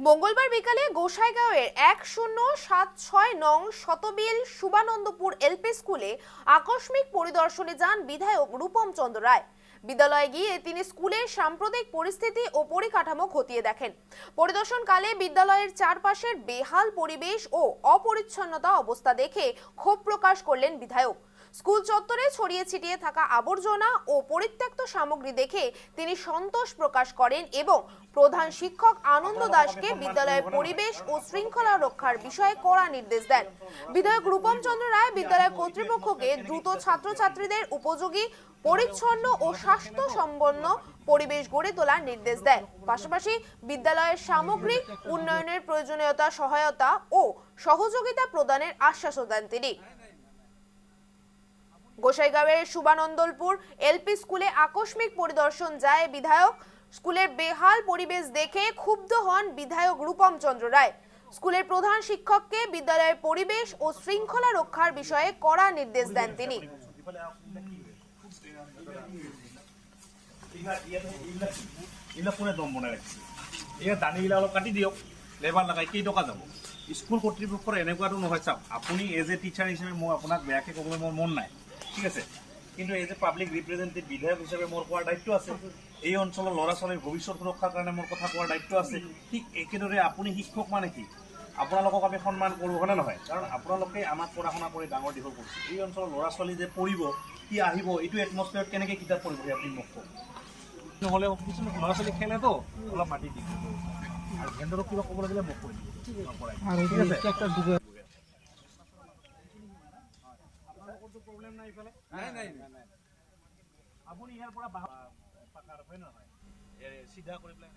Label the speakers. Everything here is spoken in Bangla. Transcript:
Speaker 1: মঙ্গলবার বিকালে গোসাইগাঁওয়ের 1076 নং শতবিল শুভানন্দপুর এলপি স্কুলে আকস্মিক পরিদর্শনে যান বিধায়ক রূপম চন্দ্র রায়। বিদ্যালয়ে গিয়ে তিনি স্কুলের সাম্প্রতিক পরিস্থিতি ও পরিকাঠামো খতিয়ে দেখেন। পরিদর্শনকালে বিদ্যালয়ের চারপাশের বেহাল পরিবেশ ও অপরিচ্ছন্নতা অবস্থা দেখে ক্ষোভ প্রকাশ করলেন বিধায়ক। স্কুল চত্বরে ছড়িয়ে ছিটিয়ে থাকা আবর্জনা ও পরিত্যক্ত সামগ্রী দেখে তিনি সন্তোষ প্রকাশ করেন এবং প্রধান শিক্ষক আনন্দ দাসকে বিদ্যালয়ের পরিবেশ ও শৃঙ্খলা রক্ষার বিষয়ে কড়া নির্দেশ দেন। বিধায়ক রূপম চন্দ্র রায় বিদ্যালয় কর্তৃপক্ষকে দ্রুত ছাত্রছাত্রীদের উপযোগী, পরিচ্ছন্ন ও স্বাস্থ্যসম্পন্ন পরিবেশ গড়ে তোলার নির্দেশ দেন। পাশাপাশি বিদ্যালয়ের সামগ্রিক উন্নয়নের প্রয়োজনীয়তা সহায়তা ও সহযোগিতা প্রদানের আশ্বাসও দেন তিনি। গোসাইগাঁওয়ের শুভানন্দপুর এলপি স্কুলে আকস্মিক পরিদর্শন যায় বিধায়ক। স্কুলের বেহাল পরিবেশ দেখে ক্ষুব্ধ হন বিধায়ক রূপম চন্দ্র রায়। স্কুলের প্রধান শিক্ষককে বিদ্যালয়ের পরিবেশ ও শৃঙ্খলা রক্ষার বিষয়ে কড়া নির্দেশ দেন তিনি।
Speaker 2: স্কুল কর্তৃপক্ষৰ এনেকুৱাটো নহয়। চাওক, আপুনি এজ এ টিচাৰ হিচাপে মই আপোনাক বেয়াকৈ ক'বলৈ মোৰ মন নাই, ঠিক আছে, কিন্তু এজ এ পাব্লিক ৰিপ্ৰেজেণ্টেটিভ বিধায়ক হিচাপে মোৰ কোৱাৰ দায়িত্ব আছে। এই অঞ্চলৰ ল'ৰা ছোৱালীৰ ভৱিষ্যত সুৰক্ষাৰ কাৰণে মোৰ কথা কোৱাৰ দায়িত্ব আছে। ঠিক একেদৰে আপুনি শিক্ষক মানে কি, আপোনালোকক আমি সন্মান কৰোঁ, হয়নে নহয়? কাৰণ আপোনালোকে আমাক পঢ়া শুনা কৰি ডাঙৰ দীঘল কৰিছে। এই অঞ্চলৰ ল'ৰা ছোৱালী যে পঢ়িব, কি আহিব, এইটো এটমস্ফিয়াৰত কেনেকৈ কিতাপ পঢ়িব আপুনি মোক কওক। নহ'লে কিছুমান ল'ৰা ছোৱালী খেলেতো অলপ মাতি দিম আৰু ভেণ্ডৰক কিবা ক'বলৈ গ'লে মোক কৈ দিব। প্ৰব্লেম নাই ইফালে? নাই। আপুনি ইয়াৰ পৰা পাকাৰ হয় নহয়, চিধা কৰি পেলাই